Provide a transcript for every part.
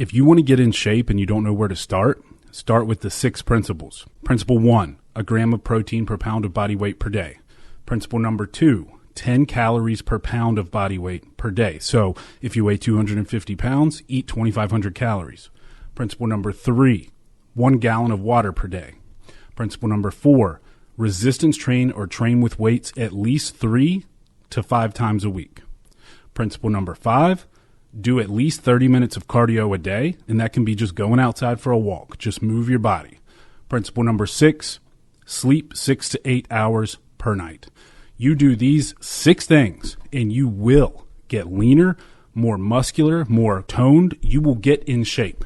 If you want to get in shape and you don't know where to start with the 6 principles. Principle 1, a gram of protein per pound of body weight per day. Principle number 2, 10 calories per pound of body weight per day. So if you weigh 250 pounds, eat 2,500 calories. Principle number 3, 1 gallon of water per day. Principle number 4, resistance train or train with weights at least 3 to 5 times a week. Principle number 5, do at least 30 minutes of cardio a day, and that can be just going outside for a walk. Just move your body. Principle number 6, sleep 6 to 8 hours per night. You do these 6 things, and you will get leaner, more muscular, more toned. You will get in shape.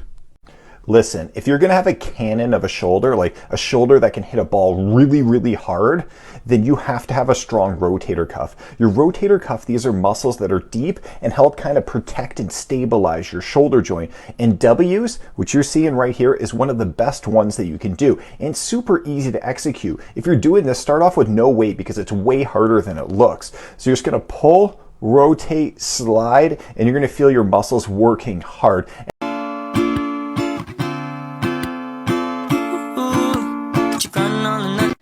Listen, if you're going to have a cannon of a shoulder, like a shoulder that can hit a ball really, really hard, then you have to have a strong rotator cuff. Your rotator cuff, these are muscles that are deep and help kind of protect and stabilize your shoulder joint. And W's, which you're seeing right here, is one of the best ones that you can do and super easy to execute. If you're doing this, start off with no weight because it's way harder than it looks. So you're just going to pull, rotate, slide, and you're going to feel your muscles working hard.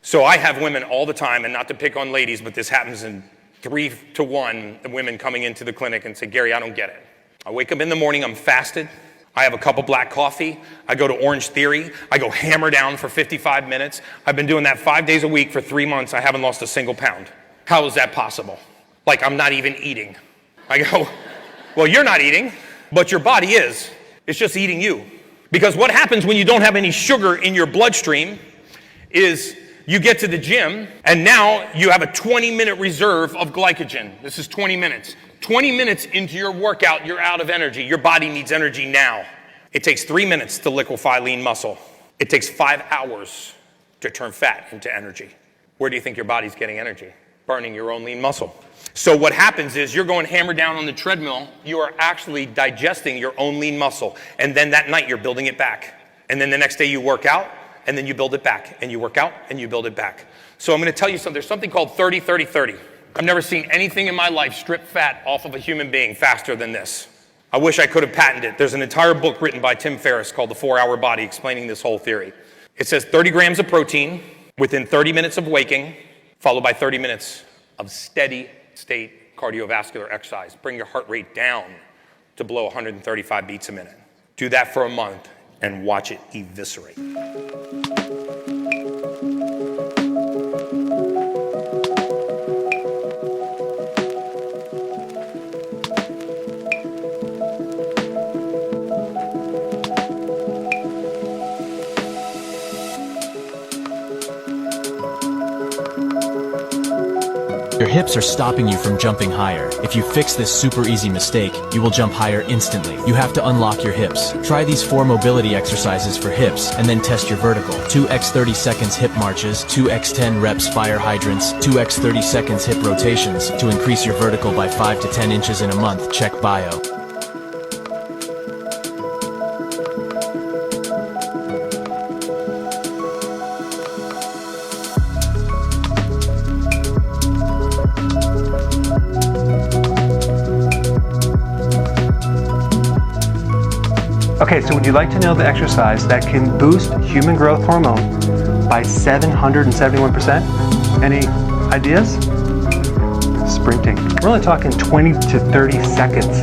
So I have women all the time, and not to pick on ladies, but this happens in 3 to 1, the women coming into the clinic and say, Gary, I don't get it. I wake up in the morning, I'm fasted. I have a cup of black coffee. I go to Orange Theory. I go hammer down for 55 minutes. I've been doing that 5 days a week for 3 months. I haven't lost a single pound. How is that possible? Like I'm not even eating. I go, well, you're not eating, but your body is. It's just eating you. Because what happens when you don't have any sugar in your bloodstream is you get to the gym, and now you have a 20-minute reserve of glycogen. This is 20 minutes. 20 minutes into your workout, you're out of energy. Your body needs energy now. It takes 3 minutes to liquefy lean muscle. It takes 5 hours to turn fat into energy. Where do you think your body's getting energy? Burning your own lean muscle. So what happens is you're going hammer down on the treadmill. You are actually digesting your own lean muscle. And then that night, you're building it back. And then the next day, you work out. And then you build it back, and you work out, and you build it back. So I'm going to tell you something. There's something called 30-30-30. I've never seen anything in my life strip fat off of a human being faster than this. I wish I could have patented it. There's an entire book written by Tim Ferriss called The 4-Hour Body explaining this whole theory. It says 30 grams of protein within 30 minutes of waking, followed by 30 minutes of steady state cardiovascular exercise. Bring your heart rate down to below 135 beats a minute. Do that for a month and watch it eviscerate. Your hips are stopping you from jumping higher. If you fix this super easy mistake, you will jump higher instantly. You have to unlock your hips. Try these 4 mobility exercises for hips and then test your vertical. 2x 30 seconds hip marches, 2x 10 reps fire hydrants, 2x 30 seconds hip rotations to increase your vertical by 5 to 10 inches in a month. Check bio. Okay, so would you like to know the exercise that can boost human growth hormone by 771%? Any ideas? Sprinting. We're only talking 20 to 30 seconds.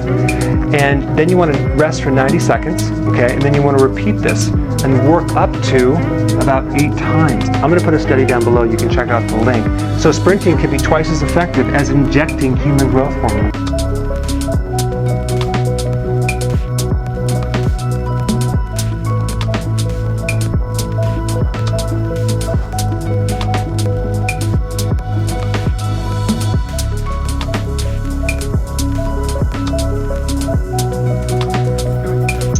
And then you want to rest for 90 seconds, okay? And then you want to repeat this and work up to about 8 times. I'm going to put a study down below. You can check out the link. So sprinting can be twice as effective as injecting human growth hormone.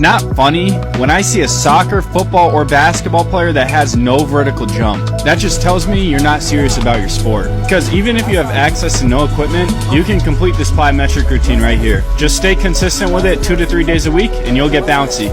Not funny when I see a soccer, football, or basketball player that has no vertical jump. That just tells me you're not serious about your sport. Because even if you have access to no equipment, you can complete this plyometric routine right here. Just stay consistent with it 2 to 3 days a week and you'll get bouncy.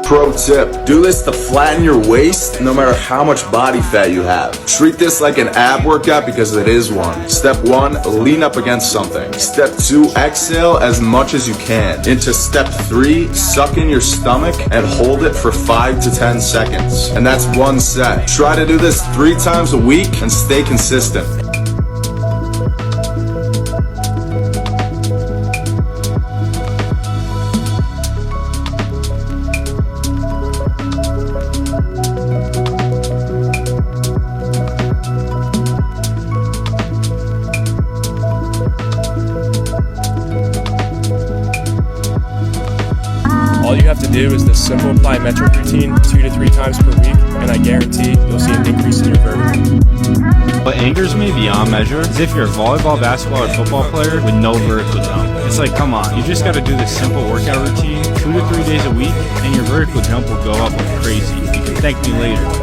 Pro Pro tip, do this to flatten your waist no matter how much body fat you have. Treat this like an ab workout because it is one. Step 1, lean up against something. Step 2, exhale as much as you can. Into step 3, suck in your stomach and hold it for 5 to 10 seconds. And that's one set. Try to do this 3 times a week and stay consistent. All you have to do is this simple plyometric routine 2 to 3 times per week, and I guarantee you'll see an increase in your vertical. What angers me beyond measure is if you're a volleyball, basketball, or football player with no vertical jump. It's like, come on, you just got to do this simple workout routine 2 to 3 days a week, and your vertical jump will go up like crazy. You can thank me later.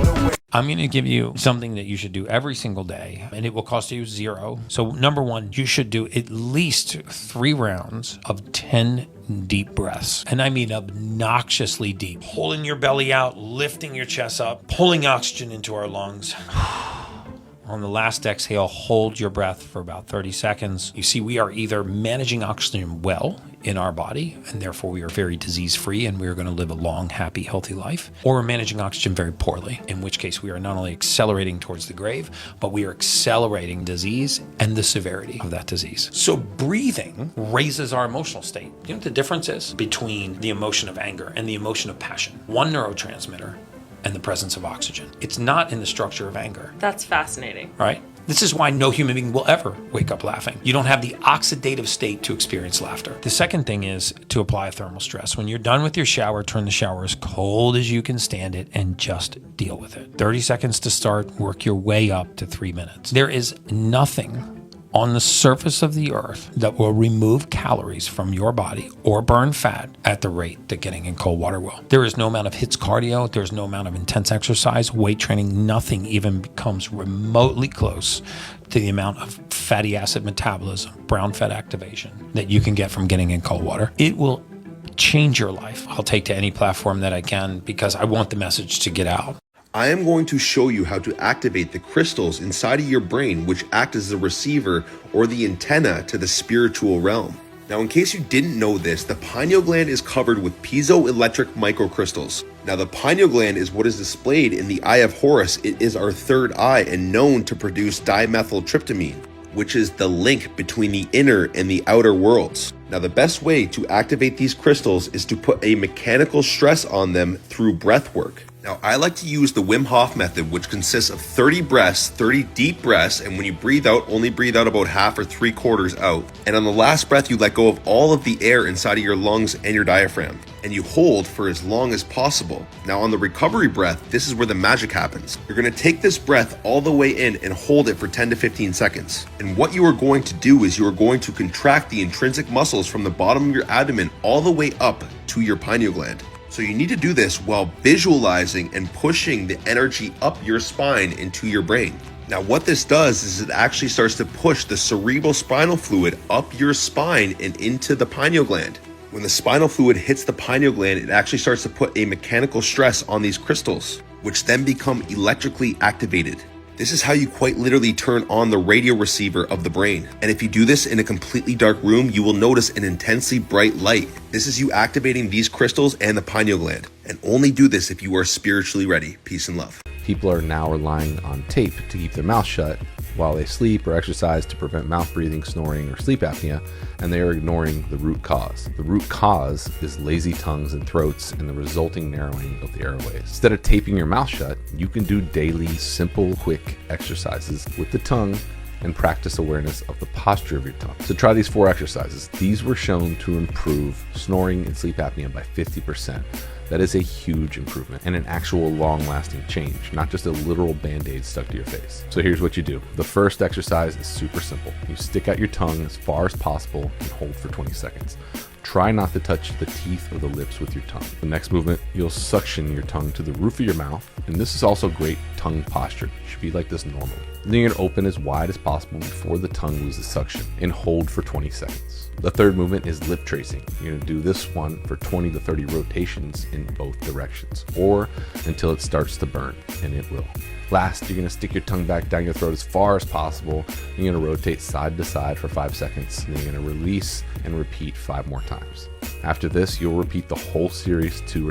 I'm going to give you something that you should do every single day, and it will cost you 0. So number 1, you should do at least 3 rounds of 10 deep breaths. And I mean obnoxiously deep. Pulling your belly out, lifting your chest up, pulling oxygen into our lungs. On the last exhale, hold your breath for about 30 seconds. You see, we are either managing oxygen well in our body, and therefore we are very disease-free and we are going to live a long, happy, healthy life, or we're managing oxygen very poorly, in which case we are not only accelerating towards the grave, but we are accelerating disease and the severity of that disease. So breathing raises our emotional state. You know what the difference is between the emotion of anger and the emotion of passion? One neurotransmitter and the presence of oxygen. It's not in the structure of anger. That's fascinating. Right? This is why no human being will ever wake up laughing. You don't have the oxidative state to experience laughter. The second thing is to apply a thermal stress. When you're done with your shower, turn the shower as cold as you can stand it and just deal with it. 30 seconds to start, work your way up to 3 minutes. There is nothing on the surface of the earth that will remove calories from your body or burn fat at the rate that getting in cold water will. There is no amount of HIIT cardio, there's no amount of intense exercise, weight training, nothing even comes remotely close to the amount of fatty acid metabolism, brown fat activation that you can get from getting in cold water. It will change your life. I'll take to any platform that I can because I want the message to get out. I am going to show you how to activate the crystals inside of your brain, which act as the receiver or the antenna to the spiritual realm. Now, in case you didn't know this, the pineal gland is covered with piezoelectric microcrystals. Now, the pineal gland is what is displayed in the eye of Horus. It is our third eye and known to produce dimethyltryptamine, which is the link between the inner and the outer worlds. Now, the best way to activate these crystals is to put a mechanical stress on them through breath work. Now, I like to use the Wim Hof method, which consists of 30 breaths, 30 deep breaths, and when you breathe out, only breathe out about half or 3/4 out. And on the last breath, you let go of all of the air inside of your lungs and your diaphragm, and you hold for as long as possible. Now, on the recovery breath, this is where the magic happens. You're going to take this breath all the way in and hold it for 10 to 15 seconds. And what you are going to do is you are going to contract the intrinsic muscles from the bottom of your abdomen all the way up to your pineal gland. So you need to do this while visualizing and pushing the energy up your spine into your brain. Now, what this does is it actually starts to push the cerebral spinal fluid up your spine and into the pineal gland. When the spinal fluid hits the pineal gland, it actually starts to put a mechanical stress on these crystals, which then become electrically activated. This is how you quite literally turn on the radio receiver of the brain. And if you do this in a completely dark room, you will notice an intensely bright light. This is you activating these crystals and the pineal gland. And only do this if you are spiritually ready. Peace and love. People are now relying on tape to keep their mouth shut while they sleep or exercise to prevent mouth breathing, snoring, or sleep apnea, and they are ignoring the root cause. The root cause is lazy tongues and throats and the resulting narrowing of the airways. Instead of taping your mouth shut, you can do daily, simple, quick exercises with the tongue and practice awareness of the posture of your tongue. So try these 4 exercises. These were shown to improve snoring and sleep apnea by 50%. That is a huge improvement and an actual long-lasting change, not just a literal band-aid stuck to your face. So here's what you do. The first exercise is super simple. You stick out your tongue as far as possible and hold for 20 seconds. Try not to touch the teeth or the lips with your tongue. The next movement, you'll suction your tongue to the roof of your mouth, and this is also great tongue posture. You should be like this normally. Then you're gonna open as wide as possible before the tongue loses suction and hold for 20 seconds. The third movement is lip tracing. You're gonna do this one for 20 to 30 rotations in in both directions, or until it starts to burn, and it will. Last, you're going to stick your tongue back down your throat as far as possible. You're going to rotate side to side for 5 seconds, and then you're going to release and repeat 5 more times. After this, you'll repeat the whole series 2 or 3